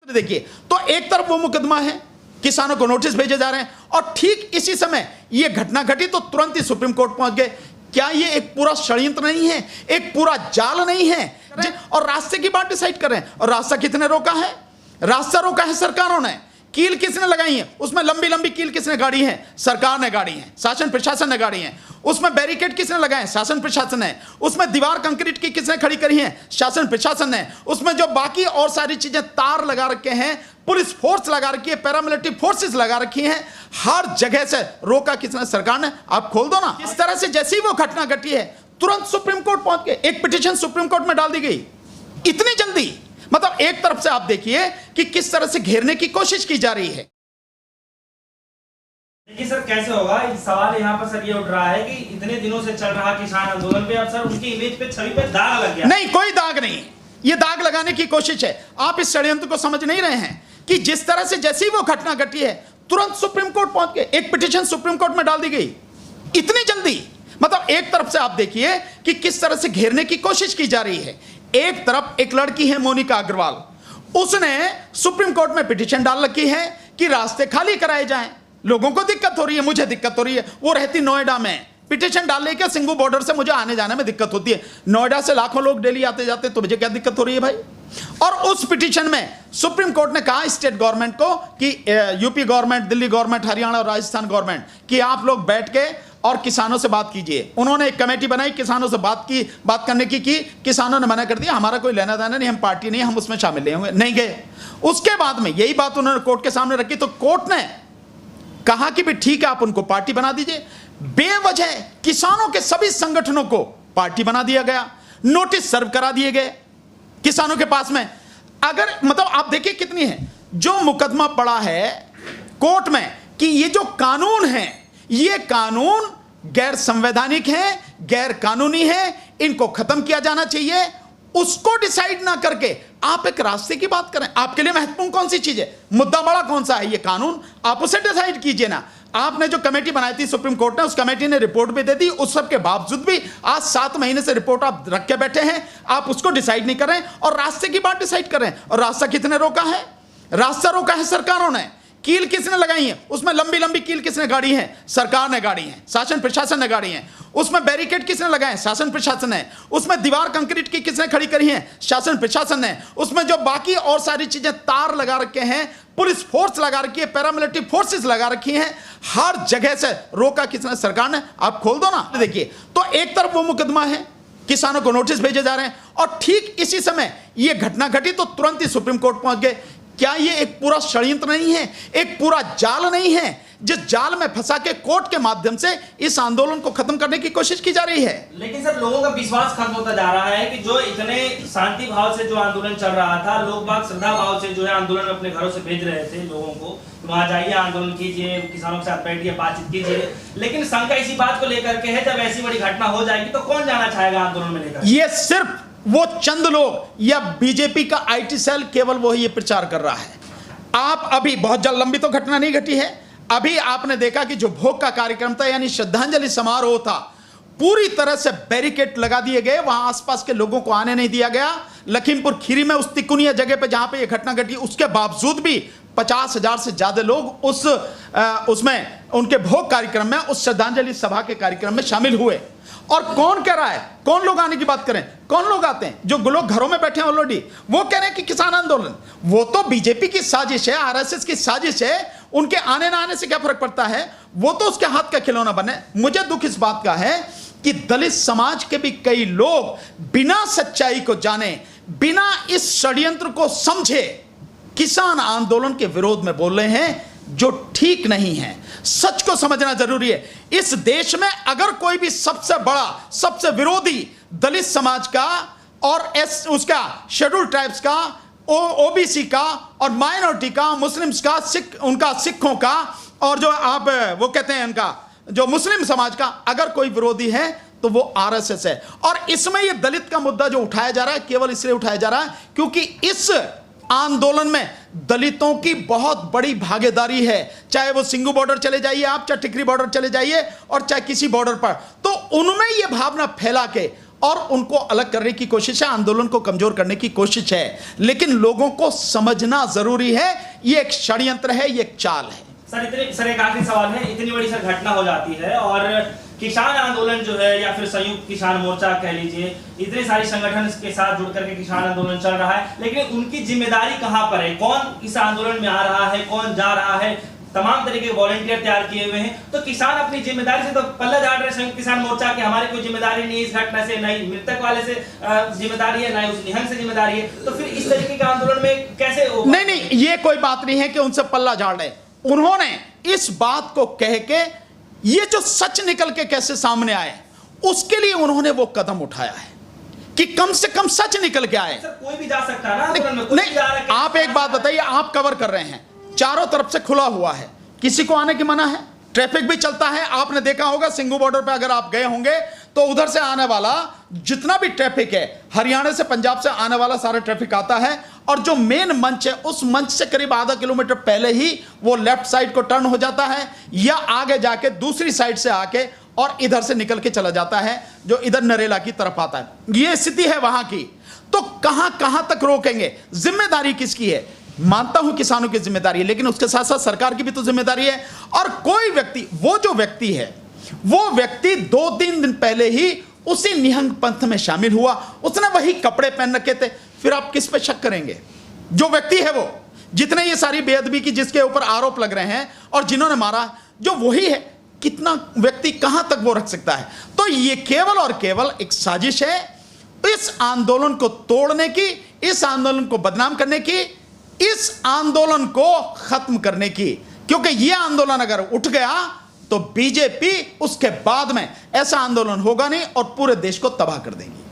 देखिए, तो एक तरफ वो मुकदमा है, किसानों को नोटिस भेजे जा रहे हैं, और ठीक इसी समय ये घटना घटी तो तुरंत ही सुप्रीम कोर्ट पहुंच गए। क्या ये एक पूरा षड्यंत्र नहीं है, एक पूरा जाल नहीं है? और रास्ते की बात डिसाइड कर रहे हैं, और रास्ता कितने रोका है? रास्ता रोका है सरकारों ने। कील किसने लगाई है? उसमें लंबी लंबी कील किसने गाड़ी है? सरकार ने गाड़ी है, शासन प्रशासन ने गाड़ी है। उसमें बैरिकेड किसने लगाए? शासन प्रशासन ने। उसमें दीवार कंक्रीट की किसने खड़ी करी है? शासन प्रशासन ने। उसमें जो बाकी और सारी चीजें, तार लगा रखे हैं, पुलिस फोर्स लगा रखी है, पैरामिलिट्री फोर्सेस लगा रखी हैं, हर जगह से रोका किसने? सरकार ने। आप खोल दो ना। इस तरह से जैसी ही वो घटना घटी है तुरंत सुप्रीम कोर्ट पहुंच गए, एक पिटीशन सुप्रीम कोर्ट में डाल दी गई। इतनी जल्दी, मतलब एक तरफ से आप देखिए कि किस तरह से घेरने की कोशिश की जा रही है। देखिए सर, कैसे होगा? सवाल यहाँ पर सर ये उठ रहा है कि इतने दिनों से चल रहा किसान आंदोलन पे अब सर उनकी इमेज पे, छवि पे दाग लग गया। नहीं, कोई दाग नहीं, ये दाग लगाने की कोशिश है। आप इस षड्यंत्र को समझ नहीं रहे हैं कि जिस तरह से जैसी वो घटना घटी है तुरंत सुप्रीम कोर्ट पहुंच गए, एक पिटीशन सुप्रीम कोर्ट में डाल दी गई। इतनी जल्दी, मतलब एक तरफ से आप देखिए कि किस तरह से घेरने की कोशिश की जा रही है। एक तरफ एक लड़की है मोनिका अग्रवाल, उसने सुप्रीम कोर्ट में पिटीशन डाल रखी है कि रास्ते खाली कराए जाएं, लोगों को दिक्कत हो रही है, मुझे दिक्कत हो रही है। वो रहती नोएडा में, पिटीशन डाल लेके सिंगू बॉर्डर से मुझे आने जाने में दिक्कत होती है, नोएडा से लाखों लोग डेली आते जाते, तो मुझे क्या दिक्कत हो रही है भाई? और उस पिटीशन में सुप्रीम कोर्ट ने कहा स्टेट गवर्नमेंट को कि UP government, Delhi government, Haryana और राजस्थान गवर्नमेंट कि आप लोग बैठ के और किसानों से बात कीजिए। उन्होंने एक कमेटी बनाई, किसानों से बात करने की किसानों ने मना कर दिया, हमारा कोई लेना देना नहीं, हम पार्टी नहीं, हम उसमें शामिल नहीं होंगे, नहीं गए। उसके बाद में यही बात उन्होंने कोर्ट के सामने रखी, तो कोर्ट ने कहा कि भी ठीक है, आप उनको पार्टी बना दीजिए। बेवजह किसानों के सभी संगठनों को पार्टी बना दिया गया, नोटिस सर्व करा दिए गए किसानों के पास में। अगर मतलब आप देखिए कितनी है, जो मुकदमा पड़ा है कोर्ट में कि ये जो कानून है, ये कानून गैर संवैधानिक है, गैर कानूनी है, इनको खत्म किया जाना चाहिए, उसको डिसाइड ना करके आप एक रास्ते की बात करें। आपके लिए महत्वपूर्ण कौन सी चीज है? मुद्दा बड़ा कौन सा है? ये कानून, आप उसे डिसाइड कीजिए ना। आपने जो कमेटी बनाई थी सुप्रीम कोर्ट ने, उस कमेटी ने रिपोर्ट भी दे दी, उस सब के बावजूद भी आज 7 महीने से रिपोर्ट आप रख के बैठे हैं, आप उसको डिसाइड नहीं कर रहे हैं और रास्ते की बात डिसाइड कर रहे हैं। और रास्ता कितने रोका है? रास्ता रोका है सरकारों ने। कील किसने लगाई है? उसमें लंबी लंबी कील किसने गाड़ी है? सरकार ने गाड़ी है, शासन प्रशासन ने गाड़ी है। उसमें बैरिकेड किसने लगाए? शासन प्रशासन ने। उसमें दीवार कंक्रीट की किसने खड़ी करी है? शासन प्रशासन ने। उसमें जो बाकी और सारी चीजें, तार लगा रखे हैं, पुलिस फोर्स लगा रखी है, पैरामिलिट्री फोर्सेस लगा रखी हैं, हर जगह से रोका किसने? सरकार ने। आप खोल दो ना। देखिए, तो एक तरफ वो मुकदमा है, किसानों को नोटिस भेजे जा रहे हैं, और ठीक इसी समय ये घटना घटी तो तुरंत ही सुप्रीम कोर्ट पहुंच गए। क्या ये एक पूरा षड्यंत्र नहीं है, एक पूरा जाल नहीं है, जिस जाल में फंसा के कोर्ट के माध्यम से इस आंदोलन को खत्म करने की कोशिश की जा रही है? लेकिन सर, लोगों का विश्वास खत्म होता जा रहा है कि जो इतने शांति भाव से जो आंदोलन चल रहा था, लोग बाग श्रद्धा भाव से जो है आंदोलन अपने घरों से भेज रहे थे लोगों को, वहां जाइए, आंदोलन कीजिए, किसानों के साथ बैठिए, बातचीत कीजिए। लेकिन शंका इसी बात को लेकर के है, जब ऐसी बड़ी घटना हो जाएगी तो कौन जाना चाहेगा आंदोलन में लेकर? ये सिर्फ वो चंद लोग या बीजेपी का IT सेल, केवल वो ही ये प्रचार कर रहा है। आप अभी बहुत जल्द, लंबी तो घटना नहीं घटी है, अभी आपने देखा कि जो भोग का कार्यक्रम था यानी श्रद्धांजलि समारोह था, पूरी तरह से बैरिकेड लगा दिए गए, वहां आसपास के लोगों को आने नहीं दिया गया। लखीमपुर खीरी में उस तिकुनिया जगह पे जहां पे ये घटना घटी, उसके बावजूद भी 50,000 से ज्यादा लोग उसमें उनके भोग कार्यक्रम में, उस श्रद्धांजलि सभा के कार्यक्रम में शामिल हुए। और कौन कह रहा है? कौन लोग आने की बात करें? कौन लोग आते हैं? जो लोग घरों में बैठे हैं ऑलरेडी, वो कह रहे हैं कि किसान आंदोलन, वो तो बीजेपी की साजिश है, RSS की साजिश है, उनके आने ना आने से क्या फर्क पड़ता है? वो तो उसके हाथ का खिलौना बने। मुझे दुख इस बात का है कि दलित समाज के भी कई लोग बिना सच्चाई को जाने, बिना इस षड्यंत्र को समझे, किसान आंदोलन के विरोध में बोल रहे हैं, जो ठीक नहीं है। सच को समझना जरूरी है। इस देश में अगर कोई भी सबसे बड़ा, सबसे विरोधी दलित समाज का और उसका शेड्यूल ट्राइब्स का, OBC का और माइनॉरिटी का, मुस्लिम्स का, उनका सिखों का, और जो आप वो कहते हैं उनका जो मुस्लिम समाज का, अगर कोई विरोधी है तो वो RSS है। और इसमें ये दलित का मुद्दा जो उठाया जा रहा है, केवल इसलिए उठाया जा रहा है क्योंकि इस आंदोलन में दलितों की बहुत बड़ी भागीदारी है। चाहे वो सिंगू बॉर्डर चले जाइए आप, चाहे टिकरी बॉर्डर चले जाइए, और चाहे किसी बॉर्डर पर, तो उनमें ये भावना फैला के और उनको अलग करने की कोशिश है, आंदोलन को कमजोर करने की कोशिश है। लेकिन लोगों को समझना जरूरी है, ये एक षड्यंत्र है, ये एक चाल है। सर एक आखिरी सवाल है, इतनी बड़ी सर घटना हो जाती है और किसान आंदोलन जो है या फिर संयुक्त किसान मोर्चा कह लीजिए, इतने सारे संगठन के साथ जुड़ करके किसान आंदोलन चल रहा है, लेकिन उनकी जिम्मेदारी कहां पर है? कौन इस आंदोलन में आ रहा है, कौन जा रहा है? तमाम तरीके के वॉलंटियर तैयार किए हुए हैं, तो किसान अपनी जिम्मेदारी से तो पल्ला झाड़ रहे संयुक्त किसान मोर्चा के, हमारी कोई जिम्मेदारी नहीं इस घटना से, नहीं मृतक वाले से जिम्मेदारी है, ना उस निहंग से जिम्मेदारी है, तो फिर इस तरीके के आंदोलन में कैसे होगा? नहीं, ये कोई बात नहीं है कि उनसे पल्ला झाड़ रहे। उन्होंने इस बात को कह के, ये जो सच निकल के कैसे सामने आए, उसके लिए उन्होंने वो कदम उठाया है कि कम से कम सच निकल के आए। सर कोई भी जा सकता है ना आंदोलन में, कोई भी जा रहा है। आप एक बात बताइए, आप कवर कर रहे हैं, चारों तरफ से खुला हुआ है, किसी को आने की मना है, ट्रैफिक भी चलता है। आपने देखा होगा सिंघू बॉर्डर पे अगर आप गए होंगे तो उधर से आने वाला जितना भी ट्रैफिक है, हरियाणा से पंजाब से आने वाला सारा ट्रैफिक आता है, और जो मेन मंच है उस मंच से करीब आधा किलोमीटर पहले ही वो लेफ्ट साइड को टर्न हो जाता है, या आगे जाके दूसरी साइड से आके और इधर से निकल के चला जाता है, जो इधर नरेला की तरफ आता है। ये स्थिति है वहां की। तो कहां कहां तक रोकेंगे? जिम्मेदारी किसकी है? मानता हूं किसानों की जिम्मेदारी है, लेकिन उसके साथ साथ सरकार की भी तो जिम्मेदारी है। और कोई व्यक्ति, वो जो व्यक्ति है, वो व्यक्ति 2-3 दिन पहले ही उसी निहंग पंथ में शामिल हुआ, उसने वही कपड़े पहन रखे थे, फिर आप किस पे शक करेंगे? जो व्यक्ति है वो, जितने ये सारी बेअदबी की जिसके ऊपर आरोप लग रहे हैं और जिन्होंने मारा, जो वही है, कितना व्यक्ति कहां तक वो रख सकता है? तो ये केवल और केवल एक साजिश है इस आंदोलन को तोड़ने की, इस आंदोलन को बदनाम करने की, इस आंदोलन को खत्म करने की। क्योंकि यह आंदोलन अगर उठ गया तो बीजेपी उसके बाद में ऐसा आंदोलन होगा नहीं और पूरे देश को तबाह कर देंगी।